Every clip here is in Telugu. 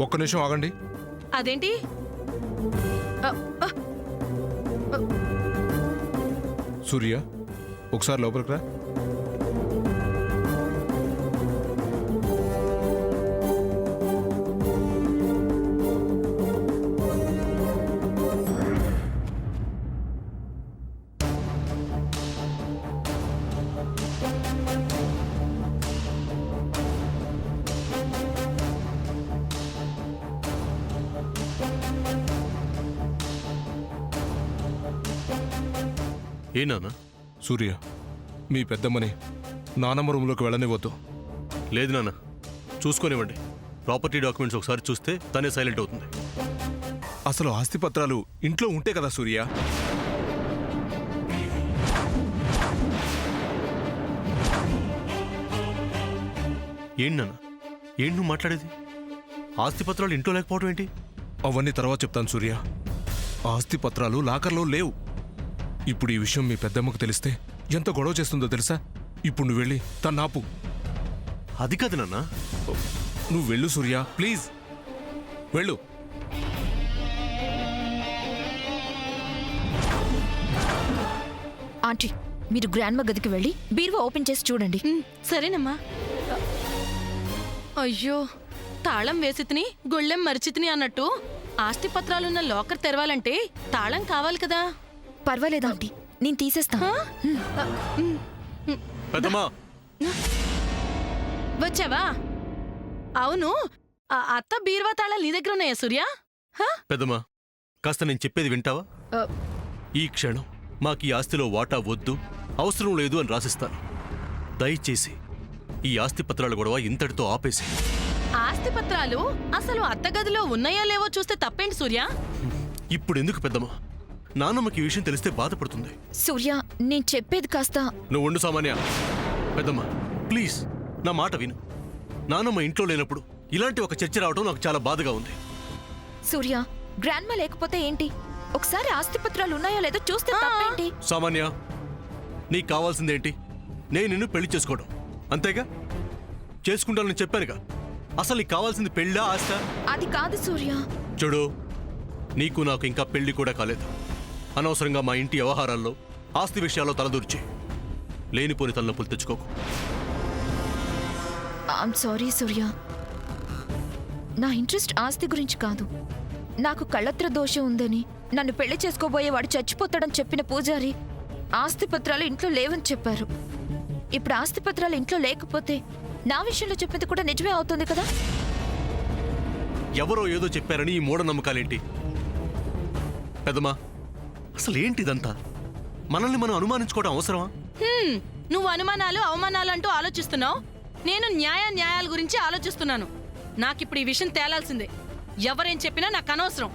ఒక్క నిమిషం ఆగండి. అదేంటి? సూర్య, ఒకసారి లోపలికి రా. ఏ నాన్న? సూర్య, మీ పెద్దమ్మని నానమ్మ రూమ్లోకి వెళ్ళనివ్వద్దు. లేదు నాన్న, చూసుకొనివ్వండి. ప్రాపర్టీ డాక్యుమెంట్స్ ఒకసారి చూస్తే తనే సైలెంట్ అవుతుంది. అసలు ఆస్తి పత్రాలు ఇంట్లో ఉంటే కదా సూర్య. ఏంటి నాన్న, ఏంటి నువ్వు మాట్లాడేది? ఆస్తి పత్రాలు ఇంట్లో లేకపోవడం ఏంటి? అవన్నీ తర్వాత చెప్తాను సూర్య. ఆస్తి పత్రాలు లాకర్లో లేవు. ఇప్పుడు ఈ విషయం మీ పెద్దమ్మకు తెలిస్తే ఎంత గొడవ చేస్తుందో తెలుసా? ఇప్పుడు నువ్వు వెళ్ళి తన్నాపు. అది కాదు నాన్న. నువ్వు వెళ్ళు సూర్య, ప్లీజ్ వెళ్ళు. ఆంటీ, మీరు గ్రాండ్మా గదికి వెళ్ళి బీరువా ఓపెన్ చేసి చూడండి. సరేనమ్మా. అయ్యో, తాళం వేసితిని గొళ్ళెం మరిచితిని అన్నట్టు ఆస్తి పత్రాలున్న లాకర్ తెరవాలంటే తాళం కావాలి కదా. పర్వాలేదు ఆంటీ, నేను తీసేస్తా. పెద్దమ్మా, వచ్చావా? అవును, ఆ అత్త బీరువా తాళాలు నీ దగ్గర ఉన్నాయా సూర్య? పెద్దమ్మా, కాస్త నేను చెప్పేది వింటావా? ఈ క్షణం మాకు ఈ ఆస్తిలో వాటా వద్దు, అవసరం లేదు అని రాసిస్తాను. దయచేసి ఈ ఆస్తి పత్రాల గొడవ ఇంతటితో ఆపేసి. ఆస్తి పత్రాలు అసలు అత్తగదిలో ఉన్నాయా లేవో చూస్తే తప్పేంటి సూర్య? ఇప్పుడు ఎందుకు పెద్దమ్మా? నాన్నమ్మకి ఈ విషయం తెలిస్తే బాధపడుతుంది. సూర్య, నేను చెప్పేది కాస్త. నువ్వు ఉండు సామాన్య. పెద్దమ్మా ప్లీజ్, నా మాట విను. నాన్నమ్మ ఇంట్లో లేనప్పుడు ఇలాంటి ఒక చర్చ రావడం నాకు చాలా బాధగా ఉంది. సూర్య, గ్రాండ్మా లేకపోతే ఏంటి? ఒకసారి ఆస్తి పత్రాలు ఉన్నాయో లేదో చూస్తే తప్పేంటి? సామాన్య, నీకు కావాల్సిందేంటి? నేను నిన్ను పెళ్లి చేసుకోవడం, అంతేగా? చేసుకుంటానని చెప్పానుగా. అసలు నీకు కావాల్సింది పెళ్ళా ఆస్త? అది కాదు సూర్య. చూడు, నీకు నాకు ఇంకా పెళ్లి కూడా కాలేదు. అనవసరంగా మా ఇంటి వ్యవహారాల్లో ఆస్తి విషయాల్లో తలదూర్చి లేనిపోని తలనొప్పులు తెచ్చుకోకు. ఐమ్ సారీ సూర్య. నా ఇంట్రెస్ట్ ఆస్తి గురించి కాదు. నాకు కళ్ళత్ర దోషం ఉందని నన్ను పెళ్లి చేసుకోబోయేవాడు చచ్చిపోతాడని చెప్పిన పూజారి ఆస్తి పత్రాలు ఇంట్లో లేవని చెప్పారు. ఇప్పుడు ఆస్తి పత్రాలు ఇంట్లో లేకపోతే నా విషయంలో చెప్పింది కూడా నిజమే అవుతుంది కదా. ఎవరో ఏదో చెప్పారని ఈ మూఢనమ్మకాలేంటి? పెద్దమ్మా, అసలు ఏంటి ఇదంతా? మనల్ని మనం అనుమానించుకోవడం అవసరమా? నువ్వు అనుమానాలు అవమానాలు అంటూ ఆలోచిస్తున్నావు. నేను న్యాయాల గురించి ఆలోచిస్తున్నాను. నాకిప్పుడు ఈ విషయం తేలాల్సిందే. ఎవరేం చెప్పినా నాకు అనవసరం.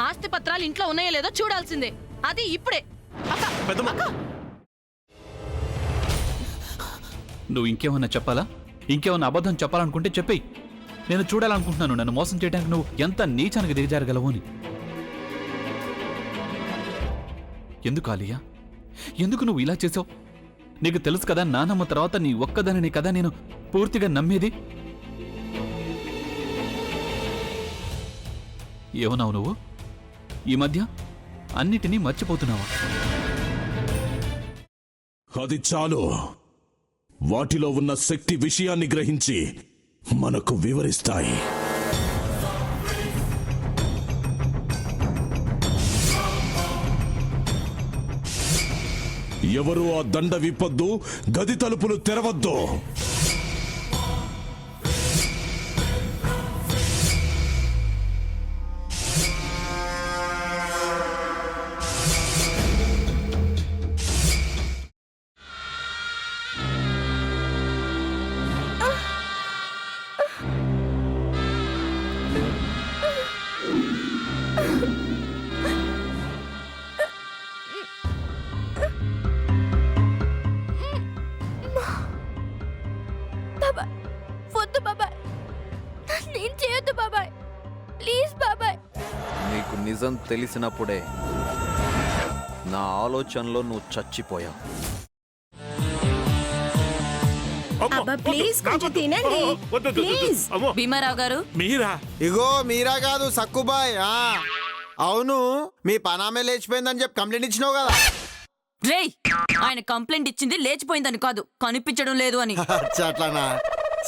ఆస్తి పత్రాలు ఇంట్లో ఉన్నాయో లేదో చూడాల్సిందే, అది ఇప్పుడే. నువ్వు ఇంకేమన్నా చెప్పాలా? ఇంకేమన్నా అబద్ధం చెప్పాలనుకుంటే చెప్పేయి. నేను చూడాలనుకుంటున్నాను నన్ను మోసం చేయడానికి నువ్వు ఎంత నీచానికి దిగజారగలవు అని. ఎందుకు ఆలియా, ఎందుకు నువ్వు ఇలా చేసావు? నీకు తెలుసు కదా, నానమ్మ తర్వాత నీ ఒక్కదానిని కదా నేను పూర్తిగా నమ్మేది. ఏమన్నావు నువ్వు? ఈ మధ్య అన్నిటినీ మర్చిపోతున్నావా? అది చాలు. వాటిలో ఉన్న శక్తి విషయాన్ని గ్రహించి మనకు వివరిస్తాయి. ఎవరు ఆ దండ విప్పొద్దు, గది తలుపులు తెరవద్దు. నీకు నిజం తెలిసినప్పుడే నా ఆలోచనలో నువ్వు చచ్చిపోయావు. అబ్బా ప్లీజ్ కొంచెం తినండి ప్లీజ్. భీమారావు గారు మీరా? ఇగో మీరా కాదు సక్కుబాయ్. అవును, మీ పనామే లేచిపోయిందని చెప్పి కంప్లైంట్ ఇచ్చినావు కదా. రేయ్, ఆయన కంప్లైంట్ ఇచ్చింది లేచిపోయిందని కాదు, కనిపించడం లేదు అని. అచ్చా, అట్లానా?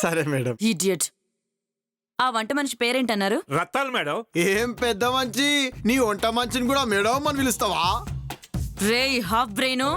సరే మేడం. ఇడియట్. ఆ వంట మనిషి పేరేంటన్నారు? రత్తాలు మేడం. ఏం పెద్ద మంచి, నీ వంట మంచిని కూడా మేడం అని పిలుస్తావా? రేయ్ హాఫ్ బ్రెయిన్,